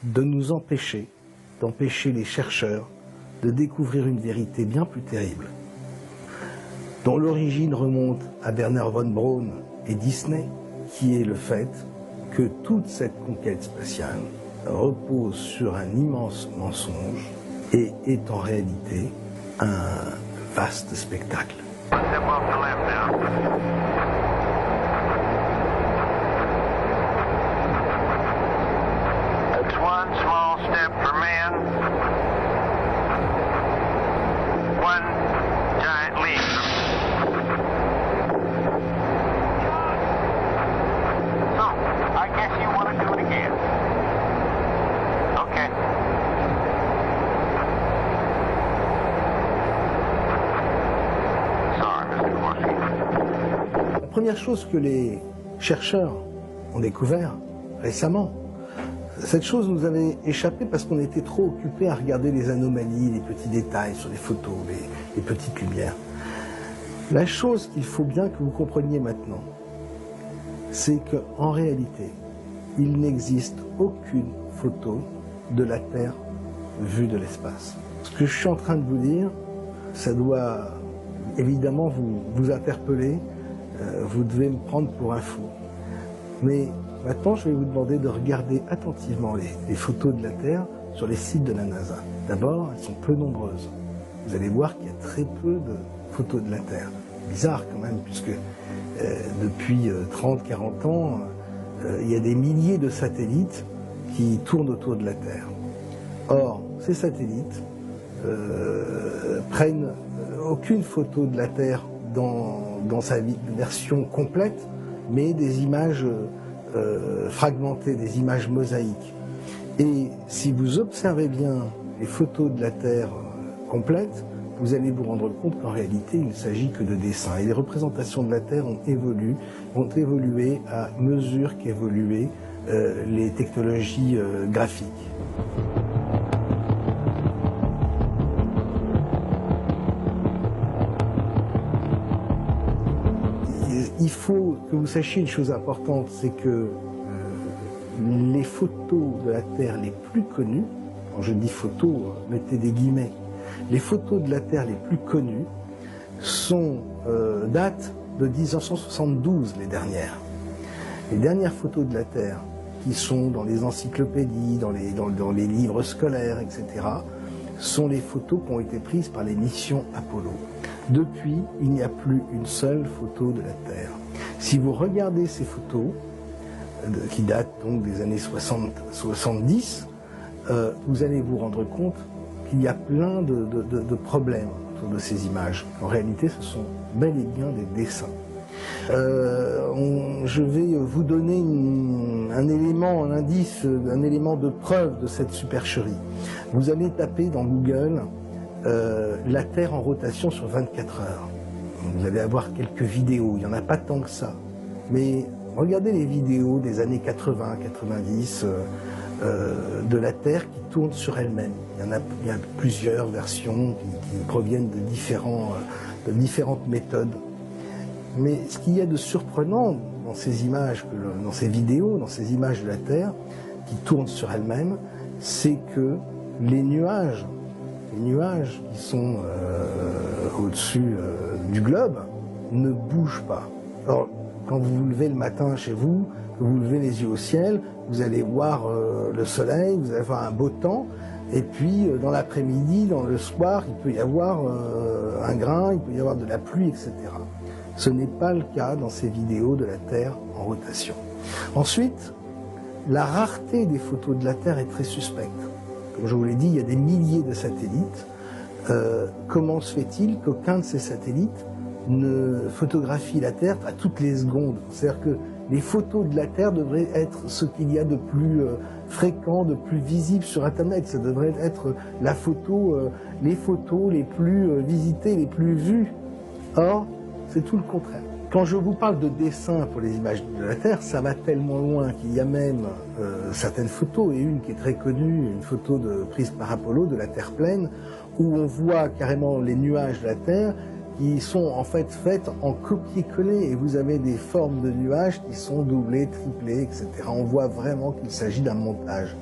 de nous empêcher, d'empêcher les chercheurs de découvrir une vérité bien plus terrible, dont l'origine remonte à Wernher von Braun et Disney, qui est le fait que toute cette conquête spatiale repose sur un immense mensonge et est en réalité un vaste spectacle. It's one small step for man, one giant leap. So, I guess you want to do it again. Okay. Sorry, Mr. Corsi. La première chose que les chercheurs ont découvert récemment, cette chose nous avait échappé parce qu'on était trop occupés à regarder les anomalies, les petits détails sur les photos, les petites lumières. La chose qu'il faut bien que vous compreniez maintenant, c'est qu'en réalité, il n'existe aucune photo de la Terre vue de l'espace. Ce que je suis en train de vous dire, ça doit évidemment vous interpeller, vous devez me prendre pour un fou. Mais maintenant, je vais vous demander de regarder attentivement les photos de la Terre sur les sites de la NASA. D'abord, elles sont peu nombreuses. Vous allez voir qu'il y a très peu de photos de la Terre. Bizarre quand même, puisque depuis 30-40 ans, il y a des milliers de satellites qui tournent autour de la Terre. Or, ces satellites prennent aucune photo de la Terre dans sa version complète, mais des images fragmentées, des images mosaïques. Et si vous observez bien les photos de la Terre complètes, vous allez vous rendre compte qu'en réalité, il ne s'agit que de dessins. Et les représentations de la Terre ont évolué à mesure qu'évoluaient les technologies graphiques. Il faut que vous sachiez une chose importante, c'est que les photos de la Terre les plus connues, quand je dis photos, mettez des guillemets, les photos de la Terre les plus connues datent de 1972, les dernières. Les dernières photos de la Terre, qui sont dans les encyclopédies, dans les livres scolaires, etc., sont les photos qui ont été prises par les missions Apollo. Depuis, il n'y a plus une seule photo de la Terre. Si vous regardez ces photos, qui datent donc des années 70, vous allez vous rendre compte qu'il y a plein de problèmes autour de ces images. En réalité, ce sont bel et bien des dessins. Je vais vous donner un élément, un indice, un élément de preuve de cette supercherie. Vous allez taper dans Google la Terre en rotation sur 24 heures. Vous allez avoir quelques vidéos, il n'y en a pas tant que ça. Mais regardez les vidéos des années 80, 90 de la Terre qui tourne sur elle-même. Il y a plusieurs versions qui proviennent de différentes méthodes. Mais ce qu'il y a de surprenant dans ces images, dans ces vidéos, dans ces images de la Terre qui tournent sur elles-mêmes, c'est que les nuages qui sont au-dessus du globe ne bougent pas. Alors, quand vous vous levez le matin chez vous, que vous levez les yeux au ciel, vous allez voir le soleil, vous allez avoir un beau temps, et puis dans l'après-midi, dans le soir, il peut y avoir un grain, il peut y avoir de la pluie, etc. Ce n'est pas le cas dans ces vidéos de la Terre en rotation. Ensuite, la rareté des photos de la Terre est très suspecte. Comme je vous l'ai dit, il y a des milliers de satellites. Comment se fait-il qu'aucun de ces satellites ne photographie la Terre à toutes les secondes? C'est-à-dire que les photos de la Terre devraient être ce qu'il y a de plus fréquent, de plus visible sur Internet. Ça devrait être les photos les plus visitées, les plus vues. Or, c'est tout le contraire. Quand je vous parle de dessin pour les images de la Terre, ça va tellement loin qu'il y a même certaines photos, et une qui est très connue, une photo prise par Apollo de la Terre pleine, où on voit carrément les nuages de la Terre qui sont en fait faites en copier-coller, et vous avez des formes de nuages qui sont doublées, triplées, etc. On voit vraiment qu'il s'agit d'un montage.